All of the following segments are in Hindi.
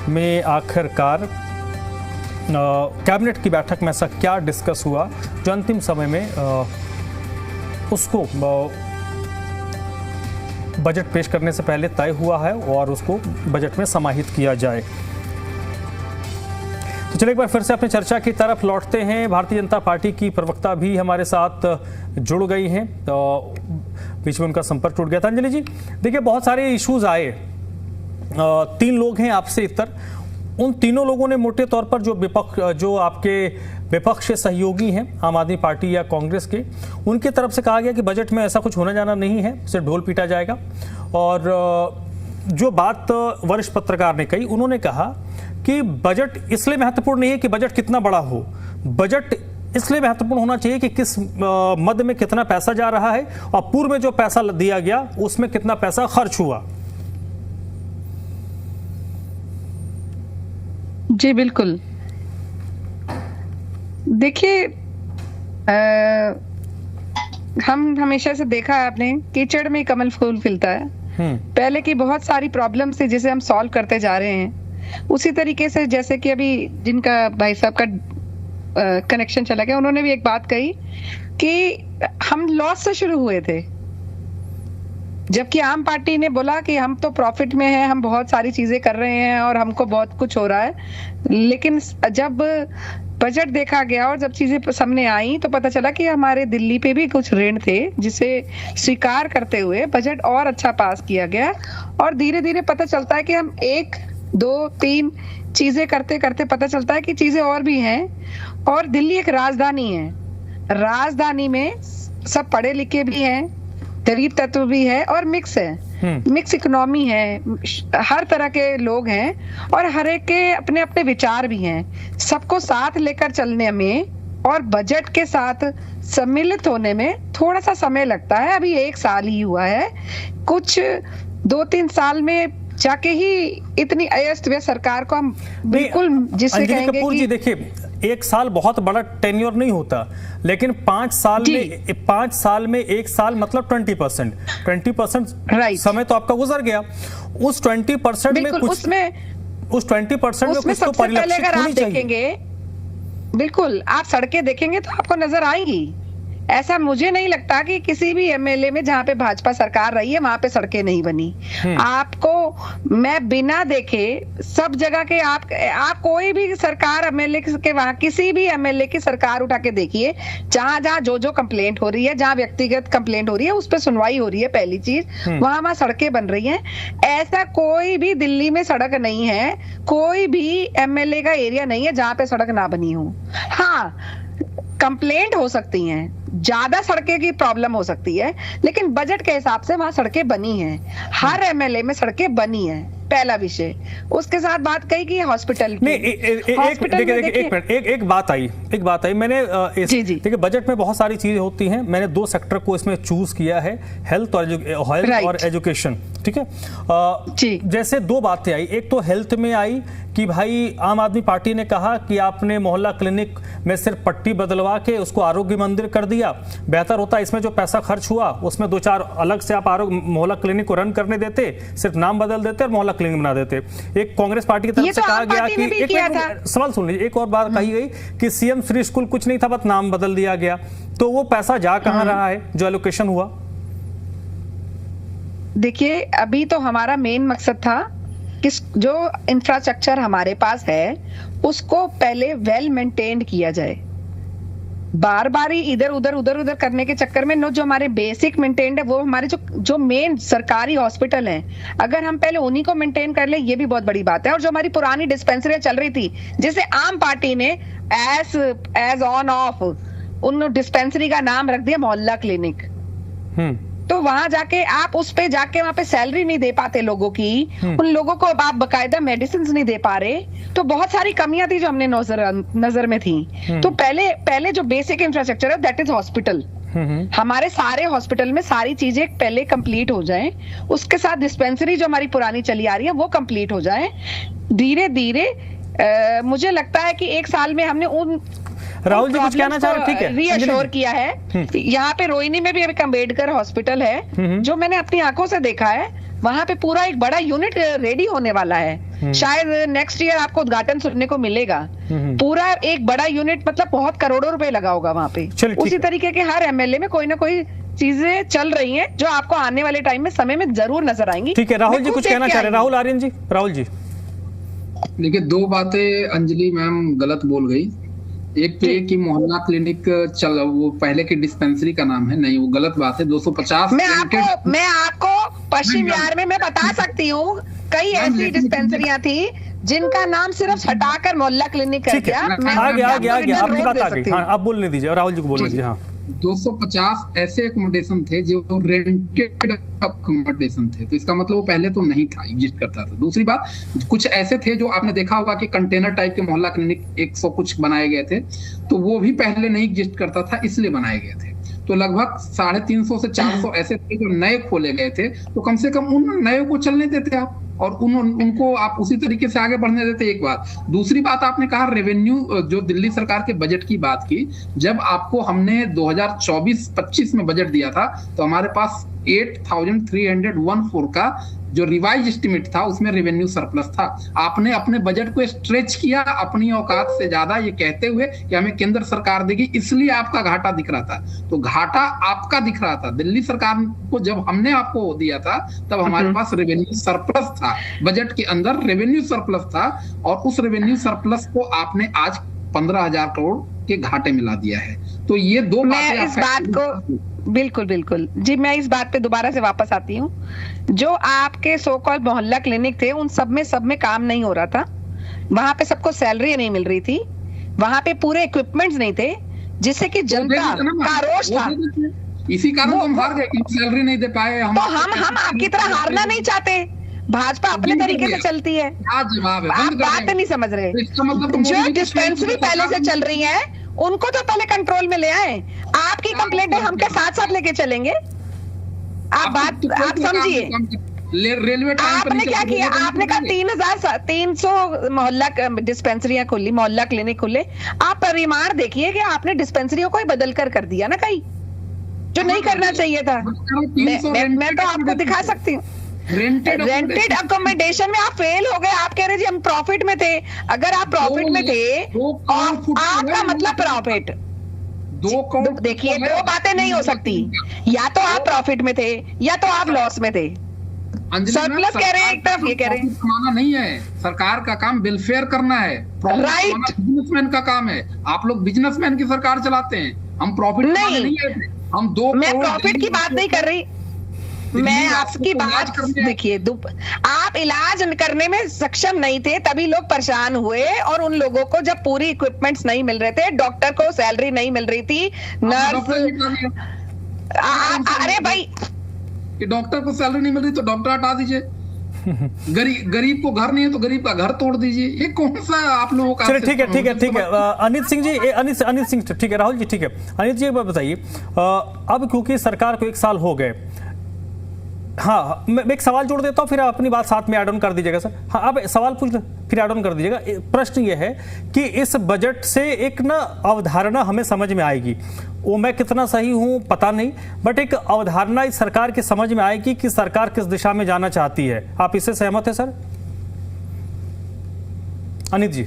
में आखिरकार कैबिनेट की बैठक में ऐसा क्या डिस्कस हुआ जो अंतिम समय में उसको बजट पेश करने से पहले तय हुआ है और उसको बजट में समाहित किया जाए। तो चलिए एक बार फिर से अपनी चर्चा की तरफ लौटते हैं। भारतीय जनता पार्टी की प्रवक्ता भी हमारे साथ जुड़ गई हैं, तो बीच में उनका संपर्क टूट गया था। अंजलि जी, देखिए बहुत सारे इश्यूज आए, 3 लोग हैं आपसे इतर, उन तीनों लोगों ने मोटे तौर पर जो आपके विपक्ष के सहयोगी हैं आम आदमी पार्टी या कांग्रेस के, उनकी तरफ से कहा गया कि बजट में ऐसा कुछ होना जाना नहीं है, सिर्फ ढोल पीटा जाएगा। और जो बात वरिष्ठ पत्रकार ने कही, उन्होंने कहा कि बजट इसलिए महत्वपूर्ण नहीं है कि बजट कितना बड़ा हो, बजट इसलिए महत्वपूर्ण होना चाहिए कि किस मद में कितना पैसा जा रहा है और पूर्व में जो पैसा दिया गया उसमें कितना पैसा खर्च हुआ। जी बिल्कुल। देखिए, हम हमेशा से देखा है आपने, कीचड़ में कमल फूल खिलता है। पहले की बहुत सारी प्रॉब्लम्स थी जिसे हम सॉल्व करते जा रहे हैं, उसी तरीके से जैसे कि अभी जिनका भाई साहब का कनेक्शन चला गया, उन्होंने भी एक बात कही कि हम लॉस से शुरू हुए थे, जबकि आम पार्टी ने बोला कि हम तो प्रॉफिट में हैं, हम बहुत सारी चीजें कर रहे हैं और हमको बहुत कुछ हो रहा है। लेकिन जब बजट देखा गया और जब चीजें सामने आई तो पता चला कि हमारे दिल्ली पे भी कुछ ऋण थे, जिसे स्वीकार करते हुए बजट और अच्छा पास किया गया। और धीरे धीरे पता चलता है कि हम 1, 2, 3 चीजें करते करते पता चलता है कि चीजें और भी हैं। और दिल्ली एक राजधानी है, राजधानी में सब पढ़े लिखे भी हैं, गरीब तत्व भी है और मिक्स है, मिक्स इकोनॉमी है, हर तरह के लोग हैं और हर एक के अपने अपने विचार भी हैं। सबको साथ लेकर चलने में और बजट के साथ सम्मिलित होने में थोड़ा सा समय लगता है। अभी 1 साल ही हुआ है, कुछ 2-3 साल में जाके ही इतनी अस्त व्यस्त सरकार को हम बिल्कुल जिसे कहेंगे कपूर जी, देखिए 1 साल बहुत बड़ा टेन्योर नहीं होता, लेकिन 5 साल में 1 साल मतलब 20% समय तो आपका गुजर गया। उस 20% में कुछ उस 20% में कुछ तो परिलक्षित होनी चाहिए। बिल्कुल, आप सड़कें देखेंगे तो आपको नजर आएंगी। ऐसा मुझे नहीं लगता कि किसी भी एमएलए में जहां पे भाजपा सरकार रही है वहां पे सड़कें नहीं बनी। आपको मैं बिना देखे सब जगह के आप कोई भी सरकार एमएलए के, वहां किसी भी एमएलए की सरकार उठा के देखिए, जहां जहां जो कंप्लेंट हो रही है, जहां व्यक्तिगत कंप्लेंट हो रही है, उस पर सुनवाई हो रही है। पहली चीज, वहां सड़कें बन रही है। ऐसा कोई भी दिल्ली में सड़क नहीं है, कोई भी एमएलए का एरिया नहीं है जहां पे सड़क ना बनी हो। हाँ, कंप्लेंट हो सकती हैं, ज्यादा सड़कें की प्रॉब्लम हो सकती है, लेकिन बजट के हिसाब से वहां सड़कें बनी हैं, हर एमएलए में सड़कें बनी हैं। पहला विषय। उसके साथ बात कही कि हॉस्पिटल की, एक बात आई मैंने देखिए बजट में बहुत सारी चीजें होती हैं, मैंने 2 सेक्टर को इसमें चूज किया है, हेल्थ और एजुकेशन, ठीक है। जैसे 2 बातें आई, एक तो हेल्थ में आई कि भाई आम आदमी पार्टी ने कहा कि आपने मोहल्ला क्लिनिक में सिर्फ पट्टी बदलवा के उसको आरोग्य मंदिर कर दिया, बेहतर होता इसमें जो पैसा खर्च हुआ उसमें 2-4 अलग से आप मोहल्ला क्लिनिक को रन करने देते, सिर्फ नाम बदल देते और मोहल्ला क्लिनिक बना देते। एक कांग्रेस पार्टी की तरफ से कहा गया कि सवाल सुन लीजिए, एक और बात कही गई कि सीएम फ्री स्कूल कुछ नहीं था, बस नाम बदल दिया गया। तो वो पैसा जा कहां रहा है जो एलोकेशन हुआ? देखिए, अभी तो हमारा मेन मकसद था कि जो इंफ्रास्ट्रक्चर हमारे पास है उसको पहले वेल मेंटेन्ड किया जाए। बार बार ही इधर उधर करने के चक्कर में जो हमारे बेसिक मेंटेन्ड है, वो हमारे जो मेन सरकारी हॉस्पिटल हैं, अगर हम पहले उन्हीं को मेंटेन कर ले, ये भी बहुत बड़ी बात है। और जो हमारी पुरानी डिस्पेंसरी चल रही थी, जिसे आम पार्टी ने एज ऑन ऑफ उन डिस्पेंसरी का नाम रख दिया मोहल्ला क्लिनिक, तो वहां जाके आप उस पे जाके वहां पे सैलरी नहीं दे पाते लोगों की, उन लोगों को आप बकायदा मेडिसिन नहीं दे पा रहे, तो बहुत सारी कमियां थी जो हमने नजर में थी। तो पहले जो बेसिक इंफ्रास्ट्रक्चर है दैट इज हॉस्पिटल, हमारे सारे हॉस्पिटल में सारी चीजें पहले कंप्लीट हो जाएं, उसके साथ डिस्पेंसरी जो हमारी पुरानी चली आ रही है वो कंप्लीट हो जाए। धीरे धीरे मुझे लगता है कि 1 साल में हमने उन राहुल जी कुछ कहना चाह रहे, ठीक है, रीअश्योर किया है। यहाँ पे रोहिणी में भी एक अम्बेडकर हॉस्पिटल है जो मैंने अपनी आंखों से देखा है, वहां पे पूरा एक बड़ा यूनिट रेडी होने वाला है। शायद नेक्स्ट ईयर आपको उद्घाटन सुनने को मिलेगा। पूरा एक बड़ा यूनिट, मतलब बहुत करोड़ों रुपए लगा होगा वहां पे। उसी तरीके के हर एमएलए में कोई ना कोई चीजें चल रही हैं जो आपको आने वाले टाइम में समय में जरूर नजर आएंगी। ठीक है, राहुल जी कुछ कहना चाह रहे हैं? राहुल आर्यन जी, राहुल जी। देखिए, दो बातें अंजलि मैम गलत बोल गई। एक तो ये कि मोहल्ला क्लिनिक चल, वो पहले की डिस्पेंसरी का नाम है, नहीं, वो गलत बात है। 250 मैं आपको पश्चिम बिहार में मैं बता सकती हूँ, कई ऐसी डिस्पेंसरियां थी जिनका नाम सिर्फ हटाकर मोहल्ला क्लिनिक कर दिया। आगे आपकी बात आ गई। हाँ, आप बोलने दीजिए, राहुल जी को बोलने दीजिए। हाँ, 250 ऐसे एकोमोडेशन थे जो रेंटेड अकोमोडेशन थे, तो इसका मतलब वो पहले तो नहीं था, एग्जिस्ट करता था। दूसरी बात, कुछ ऐसे थे जो आपने देखा होगा कि कंटेनर टाइप के मोहल्ला क्लिनिक 100 कुछ बनाए गए थे, तो वो भी पहले नहीं एग्जिस्ट करता था, इसलिए बनाए गए थे। तो लगभग 350 से 400 ऐसे थे जो नए खोले गए थे, तो कम से कम उन नए को चलने देते आप, और उनको आप उसी तरीके से आगे बढ़ने देते। एक बात। दूसरी बात, आपने कहा रेवेन्यू, जो दिल्ली सरकार के बजट की बात की, जब आपको हमने 2024-25 में बजट दिया था तो हमारे पास 8,314 का जो रिवाइज एस्टिमेट था उसमें रेवेन्यू सरप्लस था। आपने अपने बजट को स्ट्रेच किया अपनी औकात से ज्यादा, ये कहते हुए कि हमें केंद्र सरकार देगी, इसलिए आपका घाटा दिख रहा था। तो घाटा आपका दिख रहा था। दिल्ली सरकार को जब हमने आपको दिया था तब हमारे पास रेवेन्यू सरप्लस था, बजट के अंदर रेवेन्यू सरप्लस था, और उस रेवेन्यू सरप्लस को आपने आज 15,000 करोड़ के घाटे में ला दिया है। तो ये दो बातें। इस बात को बिल्कुल जी, मैं इस बात पे दोबारा से वापस आती हूँ। जो आपके सो कॉल्ड मोहल्ला क्लिनिक थे, उन सब में काम नहीं हो रहा था। वहां पे सबको सैलरी नहीं मिल रही थी, वहां पे पूरे इक्विपमेंट्स नहीं थे, जिससे कि जनता का रोष था। इसी कारण तो हम हार गए, सैलरी नहीं दे पाए। तो हम आपकी तरह हारना नहीं चाहते। भाजपा अपने तरीके से चलती है। आप बात नहीं समझ रहे। जो डिस्पेंसरी पहले से चल रही है उनको तो पहले कंट्रोल में ले आए। आपकी कंप्लेंट हमके साथ लेके चलेंगे। आप समझिए। रेलवे आपने क्या किया? आपने कहा 3,300 मोहल्ला डिस्पेंसरियां खुली, मोहल्ला क्लिनिक खुले। आप परिमाण देखिए कि आपने डिस्पेंसरियों को ही बदल कर दिया ना, कहीं जो नहीं करना चाहिए था। मैं तो आपको दिखा सकती हूँ। रेंटेड अकोमोडेशन में आप फेल हो गए। आप कह रहे जी हम प्रॉफिट में थे। अगर आप प्रॉफिट में थे, आपका मतलब प्रॉफिट, देखिए, दो बातें नहीं हो सकती। या तो आप प्रॉफिट में थे या तो आप लॉस में थे। सरप्लस कह रहे हैं एक तरफ, ये कह रहे हैं कमाना नहीं है। सरकार का काम वेलफेयर करना है, राइट। बिजनेसमैन का काम है। आप लोग बिजनेसमैन की सरकार चलाते हैं, हम प्रॉफिट नहीं है। हम मैं प्रॉफिट की बात नहीं कर रही। मैं आपकी बात देखिए, आप इलाज करने में सक्षम नहीं थे, तभी लोग परेशान हुए। और उन लोगों को जब पूरी इक्विपमेंट्स नहीं मिल रहे थे, डॉक्टर को सैलरी नहीं मिल रही थी, नर्स, अरे भाई, कि डॉक्टर को सैलरी नहीं मिल रही तो डॉक्टर हटा दीजिए। गरीब को घर नहीं है तो गरीब का घर तोड़ दीजिए। ये कौन सा आप लोगों का? चलिए, ठीक है। अनित सिंह जी, अनित सिंह, ठीक है। राहुल जी, ठीक है। अनित जी, बताइए, अब क्योंकि सरकार को 1 साल हो गए, हाँ, मैं एक सवाल जोड़ देता हूँ, फिर आप अपनी बात साथ में ऐड ऑन कर दीजिएगा सर। हाँ, आप सवाल पूछ फिर ऐड ऑन कर दीजिएगा। प्रश्न ये है कि इस बजट से एक ना अवधारणा हमें समझ में आएगी, वो मैं कितना सही हूँ पता नहीं, बट एक अवधारणा इस सरकार के समझ में आएगी कि सरकार किस दिशा में जाना चाहती है। आप इससे सहमत है सर? अनित जी।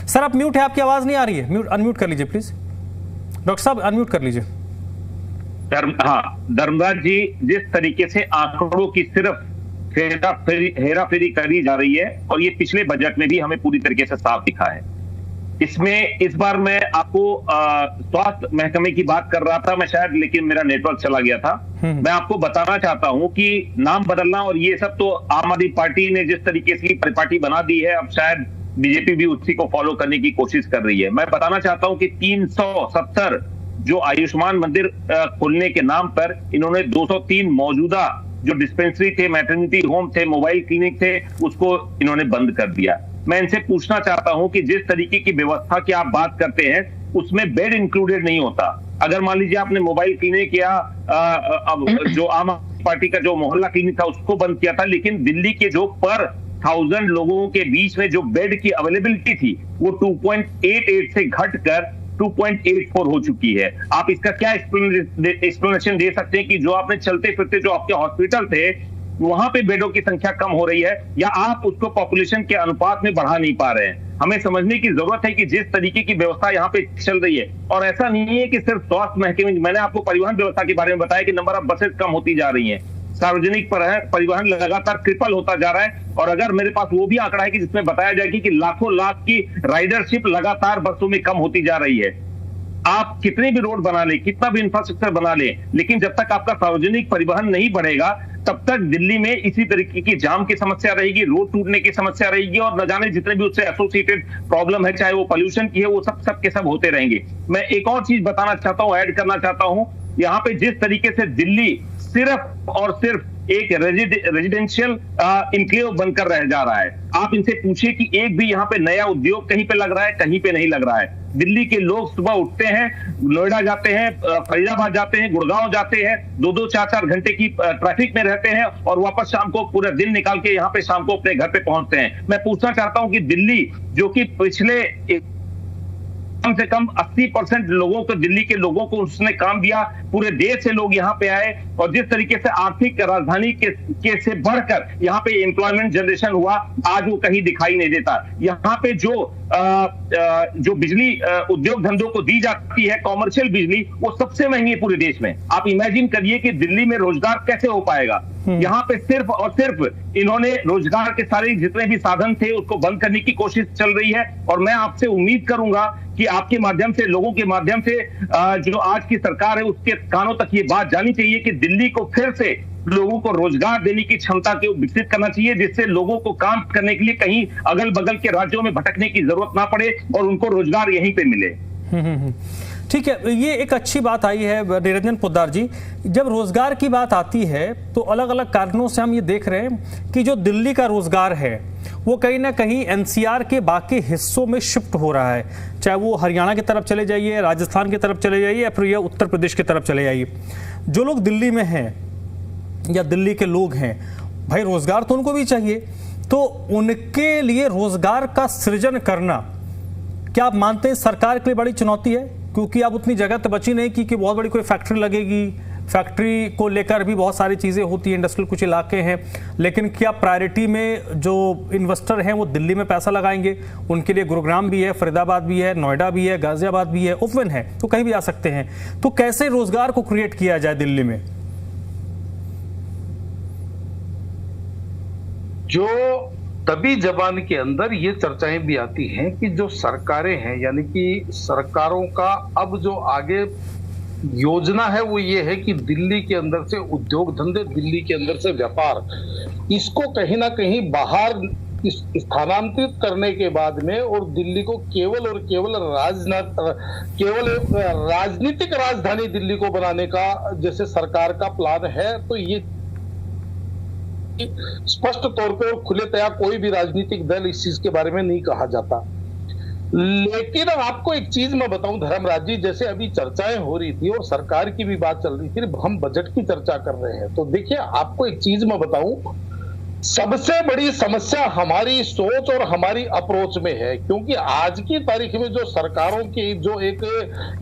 सर आप म्यूट है, आपकी आवाज नहीं आ रही है। अनम्यूट कर लीजिए प्लीज। डॉक्टर साहब अनम्यूट कर लीजिए। धर्मराज जी, जिस तरीके से आंकड़ों की सिर्फ हेराफेरी करी जा रही है, और ये पिछले बजट में भी हमें पूरी तरीके से साफ दिखा है। इसमें इस बार मैं आपको स्वास्थ्य महकमे की बात कर रहा था मैं शायद, लेकिन मेरा नेटवर्क चला गया था। मैं आपको बताना चाहता हूं कि नाम बदलना और ये सब तो आम आदमी पार्टी ने जिस तरीके से परिपाटी बना दी है, अब शायद बीजेपी भी उसी को फॉलो करने की कोशिश कर रही है। मैं बताना चाहता हूं कि 370 जो आयुष्मान मंदिर खोलने के नाम पर इन्होंने 203 मौजूदा जो डिस्पेंसरी थे, मैटरनिटी होम थे, मोबाइल क्लिनिक थे, उसको इन्होंने बंद कर दिया। मैं इनसे पूछना चाहता हूं कि जिस तरीके की व्यवस्था की आप बात करते हैं उसमें बेड इंक्लूडेड नहीं होता। अगर मान लीजिए आपने मोबाइल क्लिनिक या जो आम आदमी पार्टी का जो मोहल्ला क्लिनिक था उसको बंद किया था, लेकिन दिल्ली के जो पर 1000 लोगों के बीच में जो बेड की अवेलेबिलिटी थी वो 2.88 से घटकर 2.84 हो चुकी है। आप इसका क्या एक्सप्लेनेशन दे सकते हैं कि जो आपने चलते फिरते जो आपके हॉस्पिटल थे वहां पे बेडों की संख्या कम हो रही है, या आप उसको पॉपुलेशन के अनुपात में बढ़ा नहीं पा रहे हैं? हमें समझने की जरूरत है कि जिस तरीके की व्यवस्था यहाँ पे चल रही है, और ऐसा नहीं है कि सिर्फ स्वास्थ्य महकमे, मैंने आपको परिवहन व्यवस्था के बारे में बताया कि नंबर ऑफ बसेस कम होती जा रही हैं, सार्वजनिक परिवहन लगातार ट्रिपल होता जा रहा है। और अगर मेरे पास वो भी आंकड़ा है कि जिसमें बताया जाए कि लाखों लाख की राइडरशिप लगातार बसों में कम होती जा रही है। आप कितने भी रोड बना ले, कितना भी इंफ्रास्ट्रक्चर बना ले, लेकिन जब तक आपका सार्वजनिक परिवहन नहीं बढ़ेगा तब तक दिल्ली में इसी तरीके की जाम की समस्या रहेगी, रोड टूटने की समस्या रहेगी, और न जाने जितने भी उससे एसोसिएटेड प्रॉब्लम है, चाहे वो पोल्यूशन की है, वो सब के सब होते रहेंगे। मैं एक और चीज बताना चाहता हूं, ऐड करना चाहता हूं, यहाँ पे जिस तरीके से दिल्ली सिर्फ और सिर्फ एक रेजिडेंशियल इनक्लेव बनकर रह जा रहा है। आप इनसे पूछिए कि एक भी यहाँ पे नया उद्योग कहीं पे लग रहा है? कहीं पे नहीं लग रहा है। दिल्ली के लोग सुबह उठते हैं, नोएडा जाते हैं, फरीदाबाद जाते हैं, गुड़गांव जाते हैं, 2-2, 4-4 घंटे की ट्रैफिक में रहते हैं, और वापस शाम को पूरा दिन निकाल के यहाँ पे शाम को अपने घर पे पहुंचते हैं। मैं पूछना चाहता हूं कि दिल्ली, जो कि पिछले कम से कम 80% लोगों को, दिल्ली के लोगों को उसने काम दिया, पूरे देश से लोग यहाँ पे आए, और जिस तरीके से आर्थिक राजधानी के से बढ़कर यहाँ पे एम्प्लॉयमेंट जनरेशन हुआ, आज वो कहीं दिखाई नहीं देता। यहाँ पे जो बिजली उद्योग धंधों को दी जाती है, कॉमर्शियल बिजली, वो सबसे महंगी है पूरे देश में। आप इमेजिन करिए कि दिल्ली में रोजगार कैसे हो पाएगा। यहाँ पे सिर्फ और सिर्फ इन्होंने रोजगार के सारे जितने भी साधन थे उसको बंद करने की कोशिश चल रही है। और मैं आपसे उम्मीद करूंगा कि आपके माध्यम से, लोगों के माध्यम से, जो आज की सरकार है उसके कानों तक ये बात जानी चाहिए कि दिल्ली को फिर से लोगों को रोजगार देने की क्षमता को विकसित करना चाहिए, जिससे लोगों को काम करने के लिए कहीं अगल बगल के राज्यों में भटकने की जरूरत ना पड़े और उनको रोजगार यहीं पे मिले। ठीक है, ये एक अच्छी बात आई है निरंजन पोद्दार जी। जब रोजगार की बात आती है तो अलग अलग कारणों से हम ये देख रहे हैं कि जो दिल्ली का रोजगार है वो कहीं ना कहीं एनसीआर के बाकी हिस्सों में शिफ्ट हो रहा है, चाहे वो हरियाणा की तरफ चले जाइए, राजस्थान की तरफ चले जाइए, या फिर या उत्तर प्रदेश की तरफ चले जाइए। जो लोग दिल्ली में हैं या दिल्ली के लोग हैं, भाई रोजगार तो उनको भी चाहिए, तो उनके लिए रोजगार का सृजन करना, क्या आप मानते हैं सरकार के लिए बड़ी चुनौती है? क्योंकि अब उतनी जगह तो बची नहीं कि बहुत बड़ी कोई फैक्ट्री लगेगी, फैक्ट्री को लेकर भी बहुत सारी चीज़ें होती हैं, इंडस्ट्रियल कुछ इलाके हैं, लेकिन क्या प्रायोरिटी में जो इन्वेस्टर हैं वो दिल्ली में पैसा लगाएंगे? उनके लिए गुरुग्राम भी है, फरीदाबाद भी है, नोएडा भी है, गाजियाबाद भी है, ओपन है, तो कहीं भी आ सकते हैं। तो कैसे रोजगार को क्रिएट किया जाए दिल्ली में? जो तभी जबान के अंदर ये चर्चाएं भी आती हैं कि जो सरकारें हैं, यानी कि सरकारों का अब जो आगे योजना है वो ये है कि दिल्ली के अंदर से उद्योग धंधे, दिल्ली के अंदर से व्यापार, इसको कहीं ना कहीं बाहर स्थानांतरित करने के बाद में, और दिल्ली को केवल और केवल राजनीतिक राजधानी दिल्ली को बनाने का जैसे सरकार का प्लान है। तो ये स्पष्ट तौर पे और खुलेतया कोई भी राजनीतिक दल इस चीज के बारे में नहीं कहा जाता। लेकिन आपको एक चीज मैं बताऊं धर्मराज जी, जैसे अभी चर्चाएं हो रही थी और सरकार की भी बात चल रही थी, हम बजट की चर्चा कर रहे हैं, तो देखिए आपको एक चीज मैं बताऊं, सबसे बड़ी समस्या हमारी सोच और हमारी अप्रोच में है। क्योंकि आज की तारीख में जो सरकारों की जो एक,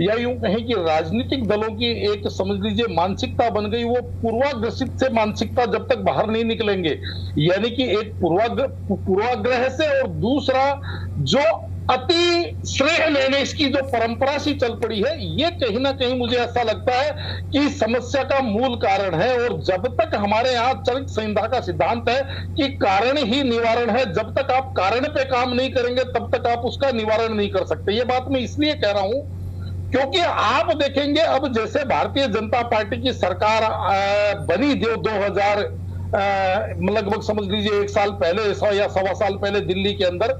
या यूं कहें कि राजनीतिक दलों की एक समझ लीजिए मानसिकता बन गई, वो पूर्वाग्रसित से मानसिकता जब तक बाहर नहीं निकलेंगे, यानी कि एक पूर्वाग्रह से, और दूसरा जो अति श्रेय लेने इसकी जो परंपरा सी चल पड़ी है, ये कहीं ना कहीं मुझे ऐसा लगता है कि समस्या का मूल कारण है। और जब तक हमारे यहाँ चरित संहिता का सिद्धांत है कि कारण ही निवारण है, जब तक आप कारण पे काम नहीं करेंगे तब तक आप उसका निवारण नहीं कर सकते। ये बात मैं इसलिए कह रहा हूं क्योंकि आप देखेंगे अब जैसे भारतीय जनता पार्टी की सरकार बनी जो 2000 लगभग समझ लीजिए 1 साल पहले या 1.25 साल पहले दिल्ली के अंदर,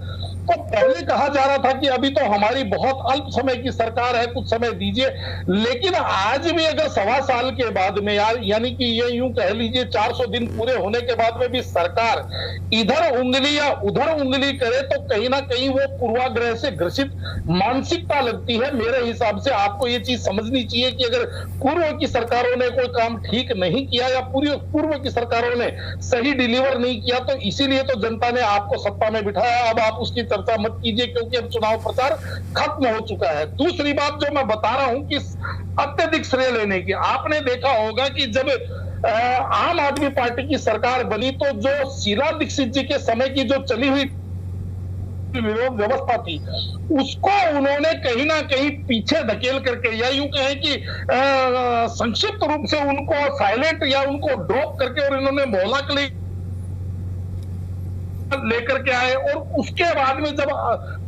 तो पहले कहा जा रहा था कि अभी तो हमारी बहुत अल्प समय की सरकार है, कुछ समय दीजिए। लेकिन आज भी अगर 1.25 साल के बाद में, यानी कि ये यूं कह लीजिए 400 दिन पूरे होने के बाद में भी सरकार इधर उंगली या उधर उंगली करे, तो कहीं ना कहीं वो पूर्वाग्रह से ग्रसित मानसिकता लगती है। मेरे हिसाब से आपको ये चीज समझनी चाहिए कि अगर पूर्व की सरकारों ने कोई काम ठीक नहीं किया या पूर्व की सरकारों ने सही डिलीवर नहीं किया, तो इसीलिए तो जनता ने आपको सत्ता में बिठाया। अब आप उसकी चर्चा मत कीजिए क्योंकि अब चुनाव प्रचार खत्म हो चुका है। दूसरी बात जो मैं बता रहा हूं कि अत्यधिक श्रेय लेने की, आपने देखा होगा कि जब आम आदमी पार्टी की सरकार बनी तो जो शीला दीक्षित जी के समय की जो चली हुई व्यवस्था थी उसको उन्होंने कहीं ना कहीं पीछे धकेल करके, या यूं कहें कि संक्षिप्त रूप से उनको साइलेंट या उनको ड्रॉप करके और इन्होंने मोहल्ला क्लिनिक लेकर के आए। और उसके बाद में जब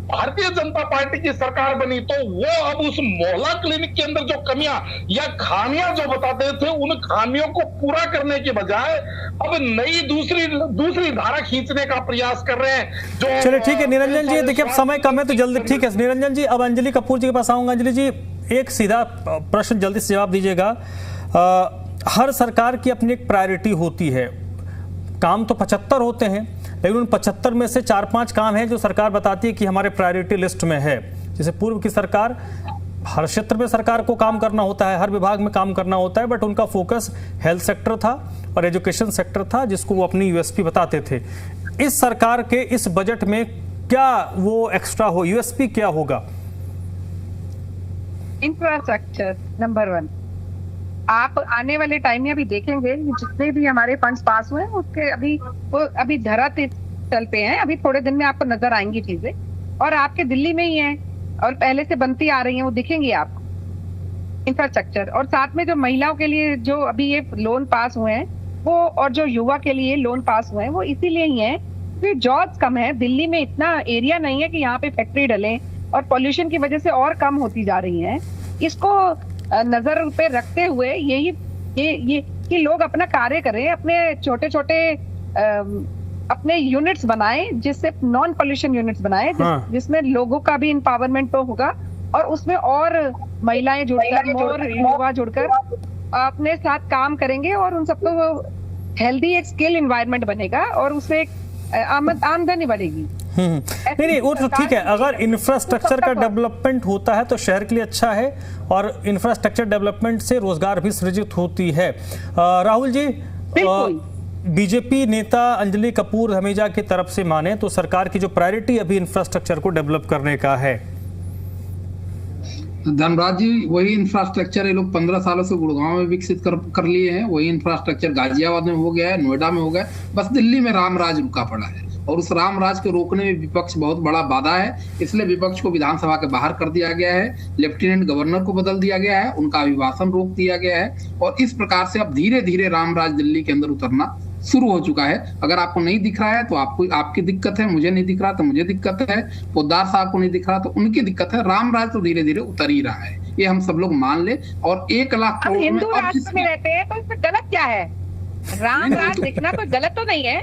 भारतीय जनता पार्टी की सरकार बनी तो वो अब उस मोहल्ला क्लिनिक के अंदर जो कमियां या खामियां जो बताते थे उन खामियों को पूरा करने के बजाय अब नई दूसरी धारा खींचने का प्रयास कर रहे हैं। जो चलिए ठीक है निरंजन जी, देखिए अब समय कम है तो जल्दी, ठीक है निरंजन जी, अब अंजलि कपूर जी के पास आऊंगा। अंजलि जी, एक सीधा प्रश्न जल्दी से जवाब दीजिएगा। हर सरकार की अपनी एक प्रायोरिटी होती है, काम तो 75 होते हैं लेकिन उन 75 में से 4-5 काम हैं जो सरकार बताती है कि हमारे प्रायोरिटी लिस्ट में है। जैसे पूर्व की सरकार, हर क्षेत्र में सरकार को काम करना होता है, हर विभाग में काम करना होता है, बट उनका फोकस हेल्थ सेक्टर था और एजुकेशन सेक्टर था जिसको वो अपनी यूएसपी बताते थे। इस सरकार के इस बजट में क्या वो एक्स्ट्रा हो, यूएसपी क्या होगा? Infrastructure number 1। आप आने वाले टाइम में अभी देखेंगे जितने भी हमारे फंड्स पास हुए हैं उसके अभी धरातल पे हैं, अभी थोड़े दिन में आपको नजर आएंगी चीजें, और आपके दिल्ली में ही है और पहले से बनती आ रही हैं, वो दिखेंगी आपको इंफ्रास्ट्रक्चर। और साथ में जो महिलाओं के लिए जो अभी ये लोन पास हुए हैं वो, और जो युवा के लिए लोन पास हुए हैं वो इसीलिए ही है कि जॉब्स कम है, दिल्ली में इतना एरिया नहीं है कि यहाँ पे फैक्ट्री डले, और पॉल्यूशन की वजह से और कम होती जा रही है। इसको नजर पे रखते हुए ये कि लोग अपना कार्य करें, अपने छोटे छोटे अपने यूनिट्स बनाएं, जिससे नॉन पॉल्यूशन यूनिट्स बनाएं, जिसमें लोगों का भी एम्पावरमेंट तो होगा और उसमें और महिलाएं जुड़कर और युवा जुड़कर अपने साथ काम करेंगे और उन सबको हेल्दी एक स्किल एनवायरनमेंट बनेगा और उससे एक आमदनी बढ़ेगी। नहीं वो तो ठीक है, अगर इंफ्रास्ट्रक्चर का डेवलपमेंट होता है तो शहर के लिए अच्छा है और इंफ्रास्ट्रक्चर डेवलपमेंट से रोजगार भी सृजित होती है। राहुल जी, बीजेपी नेता अंजलि कपूर हमेजा की तरफ से माने तो सरकार की जो प्रायोरिटी अभी इंफ्रास्ट्रक्चर को डेवलप करने का है। धनराज जी, वही इंफ्रास्ट्रक्चर ये लोग 15 सालों से गुड़गांव में विकसित कर लिए हैं, वही इंफ्रास्ट्रक्चर गाजियाबाद में हो गया है, नोएडा में हो गया, बस दिल्ली में रामराज रुका पड़ा है और उस रामराज को रोकने में विपक्ष बहुत बड़ा बाधा है। इसलिए विपक्ष को विधानसभा के बाहर कर दिया गया है, लेफ्टिनेंट गवर्नर को बदल दिया गया है, उनका अभिभाषण रोक दिया गया है और इस प्रकार से अब धीरे धीरे रामराज दिल्ली के अंदर उतरना शुरू हो चुका है। अगर आपको नहीं दिख रहा है तो आपकी दिक्कत है, मुझे नहीं दिख रहा तो मुझे दिक्कत है, पोद्दार साहब को नहीं दिख रहा तो उनकी दिक्कत है। रामराज तो धीरे धीरे उतर ही रहा है, ये हम सब लोग मान ले। और 1 लाख करोड़ हिंदू राष्ट्र में रहते हैं तो इसमें गलत क्या है? रामराज दिखना कोई गलत तो नहीं है।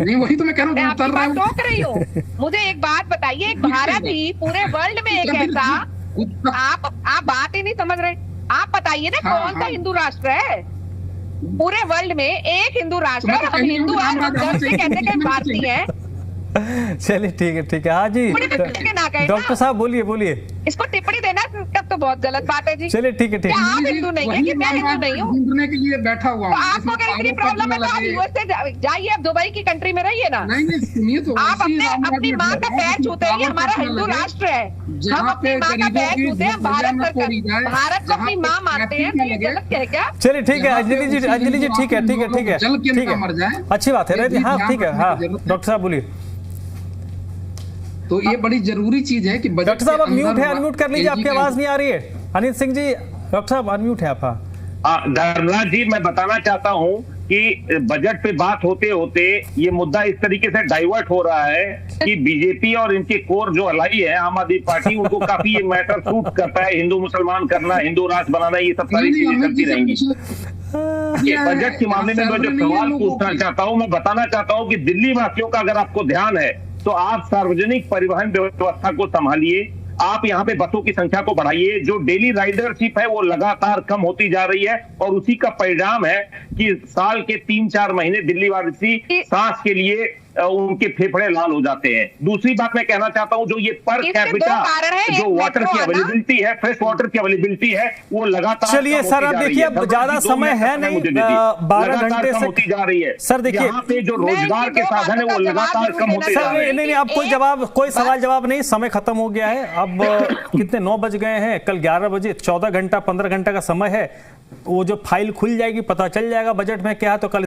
नहीं, वही तो मैं कह रहा हूँ, उतर रहा टोक रही हूँ। मुझे एक बात बताइए, भारत ही पूरे वर्ल्ड में एक ऐसा, आप बात ही नहीं समझ रहे। आप बताइए ना कौन सा हिंदू राष्ट्र है पूरे वर्ल्ड में? एक हिंदू राष्ट्र, हम हिंदू कहते हैं भारतीय है। चलिए ठीक है। हाँ जी डॉक्टर साहब बोलिए। इसको टिप्पणी देना तब तो बहुत गलत बात है जी। चलिए ठीक है। आप हिंदू नहीं है कि मैं हिंदू नहीं हूँ? ढूंढने के लिए बैठा हुआ हूँ। आपको अगर इतनी प्रॉब्लम है तो आप यूएसए जाइए, आप दुबई की कंट्री में रहिए ना। नहीं सुनिए तो, आप अपनी माँ का पैर छूते हैं, हमारा हिंदू राष्ट्र है, हम अपनी माँ का पैर छूते हैं, भारत को अपनी माँ मानते हैं, तो ये गलत है क्या? चलिए ठीक है अंजलि जी ठीक है मर जाए, अच्छी बात है। हाँ ठीक है। हाँ डॉक्टर साहब बोलिए। तो ये बड़ी जरूरी चीज है कि डॉक्टर साहब आप म्यूट है, अनम्यूट कर लीजिए, आपकी आवाज नहीं आ रही है। अनिल सिंह जी, डॉक्टर साहब अनम्यूट है आप। धर्मराज जी, मैं बताना चाहता हूं कि बजट पे बात होते होते ये मुद्दा इस तरीके से डाइवर्ट हो रहा है कि बीजेपी और इनके कोर जो अलाई है आम आदमी पार्टी, उनको काफी ये मैटर सूट करता है, हिंदू मुसलमान करना, हिंदू राष्ट्र बनाना, ये सब सारी चीजें चलती रहेंगी। ये बजट के मामले में मैं जो सवाल पूछना चाहता हूं, मैं बताना चाहता हूं कि दिल्ली वासियों का अगर आपको ध्यान है तो आप सार्वजनिक परिवहन व्यवस्था को संभालिए, आप यहाँ पे बसों की संख्या को बढ़ाइए। जो डेली राइडरशिप है वो लगातार कम होती जा रही है और उसी का परिणाम है कि साल के 3-4 महीने दिल्ली वासी सांस के लिए उनके फेफड़े लाल हो जाते हैं। दूसरी बात मैं कहना चाहता हूं, जो ये पर कैपिटा जो वाटर की अवेलेबिलिटी है, फ्रेश वाटर की अवेलेबिलिटी है, वो लगातार चलिए सर, अब देखिए अब ज्यादा समय है नहीं, 12 घंटे से होती जा रही है। सर देखिए यहाँ पे जो रोजगार के साधन है वो लगातार कम होते जा रहे हैं। नहीं, आप कोई सवाल जवाब नहीं, समय खत्म हो गया है। अब कितने 9 बज गए हैं, कल 11 बजे, 14 घंटा 15 घंटा का समय है। वो जो फाइल खुल जाएगी, पता चल जाएगा बजट में क्या है, तो कल